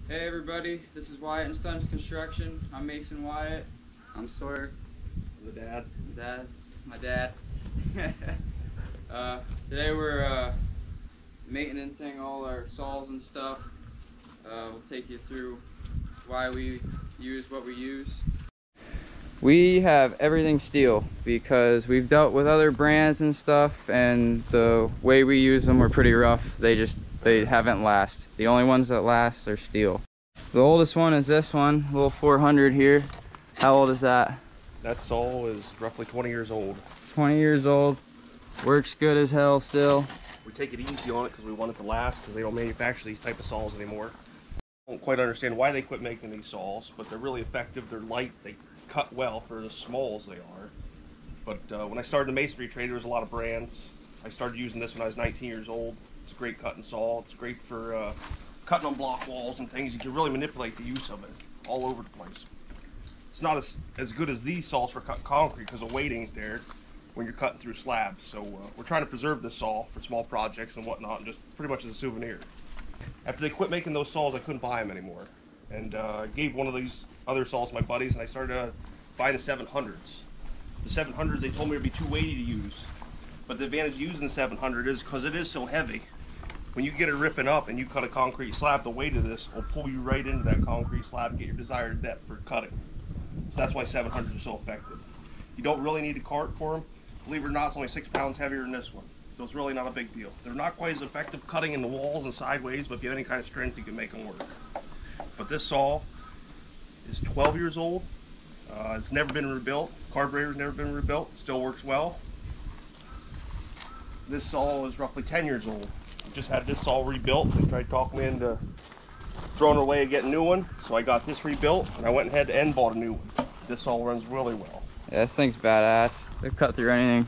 Hey everybody, this is Wyatt and Sons Construction. I'm Mason Wyatt. I'm Sawyer. I'm the dad. My dad. Today we're maintaining all our saws and stuff. We'll take you through why we use what we use. We have everything Stihl because we've dealt with other brands and stuff, and the way we use them were pretty rough. They haven't last. The only ones that last are Stihl. The oldest one is this one, little 400 here. How old is that? That saw is roughly 20 years old. 20 years old. Works good as hell still. We take it easy on it because we want it to last, because they don't manufacture these type of saws anymore. I don't quite understand why they quit making these saws, but they're really effective. They're light. They cut well for as small as they are. But when I started the masonry trade, there was a lot of brands. I started using this when I was 19 years old. It's a great cutting saw. It's great for cutting on block walls and things. You can really manipulate the use of it all over the place. It's not as good as these saws for cutting concrete because the weight ain't there when you're cutting through slabs. So we're trying to preserve this saw for small projects and whatnot, and just pretty much as a souvenir. After they quit making those saws, I couldn't buy them anymore. And I gave one of these other saws to my buddies, and I started buying the 700s. The 700s, they told me would be too weighty to use. But the advantage of using the 700 is because it is so heavy. When you get it ripping up and you cut a concrete slab, the weight of this will pull you right into that concrete slab and get your desired depth for cutting. So that's why 700s are so effective. You don't really need a cart for them. Believe it or not, it's only 6 pounds heavier than this one. So it's really not a big deal. They're not quite as effective cutting in the walls and sideways, but if you have any kind of strength, you can make them work. But this saw is 12 years old. It's never been rebuilt. Carburetor's never been rebuilt. Still works well. This saw is roughly 10 years old. Just had this saw rebuilt. They tried talking me into throwing away and getting a new one, so I got this rebuilt, and I went ahead and bought a new one. This saw runs really well. Yeah, this thing's badass. They'll cut through anything.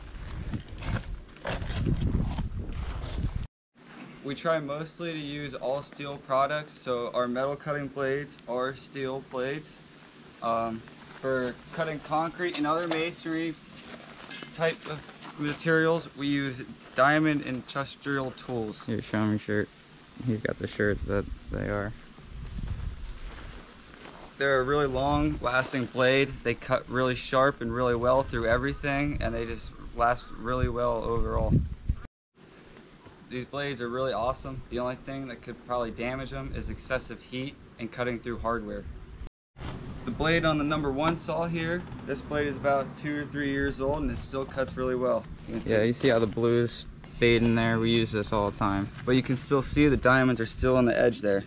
We try mostly to use all Stihl products, so our metal cutting blades are Stihl blades. For cutting concrete and other masonry type of materials, we use diamond industrial tools. Here, show him your shirt. He's got the shirt that they are. They're a really long lasting blade. They cut really sharp and really well through everything, and they just last really well overall. These blades are really awesome. The only thing that could probably damage them is excessive heat and cutting through hardware. The blade on the #1 saw here, this blade is about 2 or 3 years old and it still cuts really well. Yeah, you see how the blues fade in there? We use this all the time. But you can still see the diamonds are still on the edge there.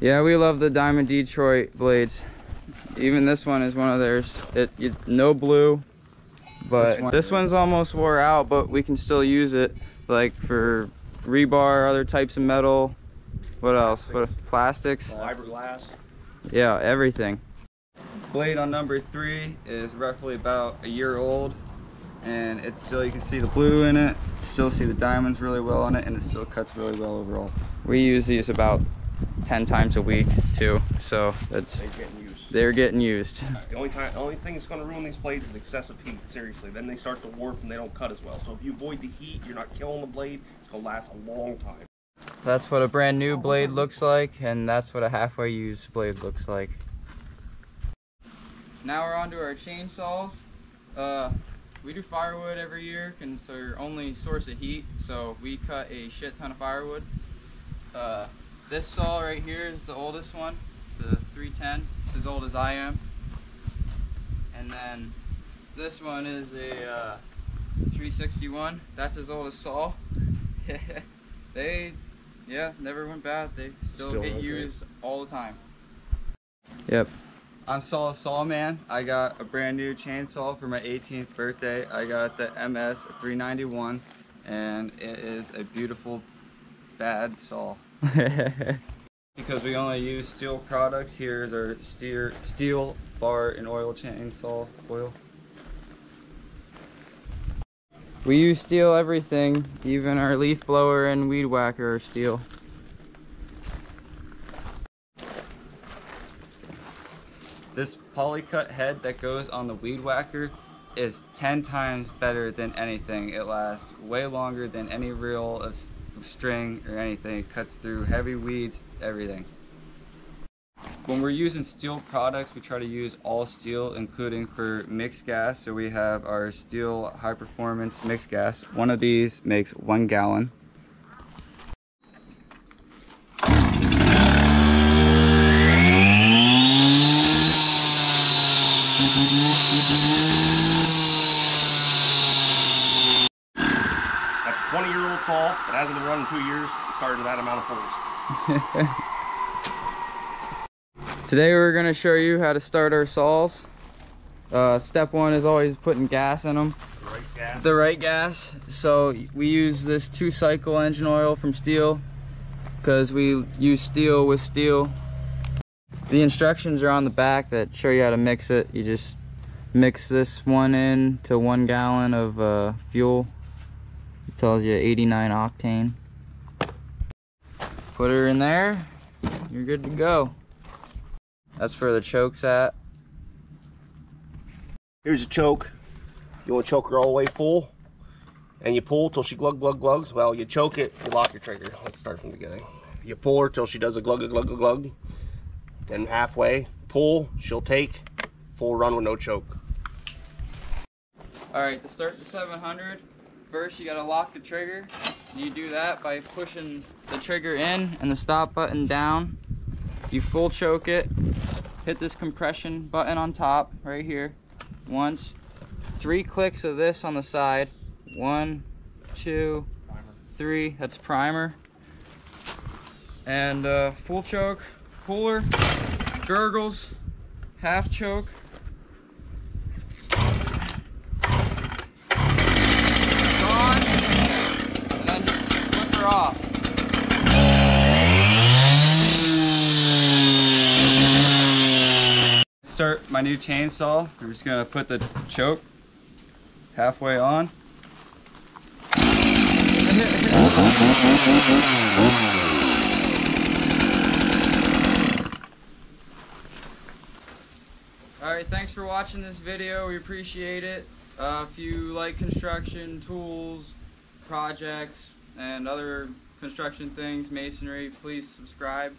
Yeah, we love the Diamond Detroit blades. Even this one is one of theirs. No blue, but this one's almost wore out, but we can still use it like for rebar, other types of metal. What else? Plastics. Fiberglass. Yeah, everything. Blade on #3 is roughly about a year old, and it's still, you can see the blue in it, still see the diamonds really well on it, and it still cuts really well overall. We use these about 10 times a week too, so they're getting used. The only thing that's going to ruin these blades is excessive heat, seriously. Then they start to warp and they don't cut as well. So if you avoid the heat, you're not killing the blade, it's going to last a long time. That's what a brand new blade looks like, and that's what a halfway used blade looks like. Now we're on to our chainsaws. We do firewood every year, and it's our only source of heat, so we cut a shit ton of firewood. This saw right here is the oldest one, the 310. It's as old as I am. And then this one is a 361. That's as old as saw. They never went bad. They still get used all the time. Yep. I'm Stihl Saws. I got a brand new chainsaw for my 18th birthday. I got the MS 391, and it is a beautiful bad saw. Because we only use Stihl products, here's our Stihl bar and oil chainsaw oil. We use Stihl everything, even our leaf blower and weed whacker are Stihl. This polycut head that goes on the weed whacker is 10 times better than anything. It lasts way longer than any reel of of string or anything. It cuts through heavy weeds, everything. When we're using Stihl products, we try to use all Stihl, including for mixed gas. So we have our Stihl high performance mixed gas. One of these makes 1 gallon. That's a 20-year-old saw that hasn't been running 2 years. It started that amount of pulls. Today we're going to show you how to start our saws. Step 1 is always putting gas in them. The right gas. So we use this 2-cycle engine oil from Stihl because we use steel with steel. The instructions are on the back that show you how to mix it. You just mix this one in to 1 gallon of fuel. It tells you 89 octane. Put her in there, you're good to go. That's where the choke's at. Here's a choke. You want to choke her all the way full, and you pull till she glug glug glugs. Well, you choke it, you lock your trigger. Let's start from the beginning. You pull her till she does a glug glug glug glug. Then halfway, pull, she'll take, full run with no choke. Alright, to start the 700, first you gotta lock the trigger. You do that by pushing the trigger in and the stop button down. You full choke it, hit this compression button on top right here once. 3 clicks of this on the side. 1, 2, 3, that's primer. And full choke, puller, gurgles, half choke. On, and then just flip her off. Start my new chainsaw. We're just gonna put the choke halfway on. Alright, thanks for watching this video. We appreciate it. If you like construction, tools, projects, and other construction things, masonry, please subscribe.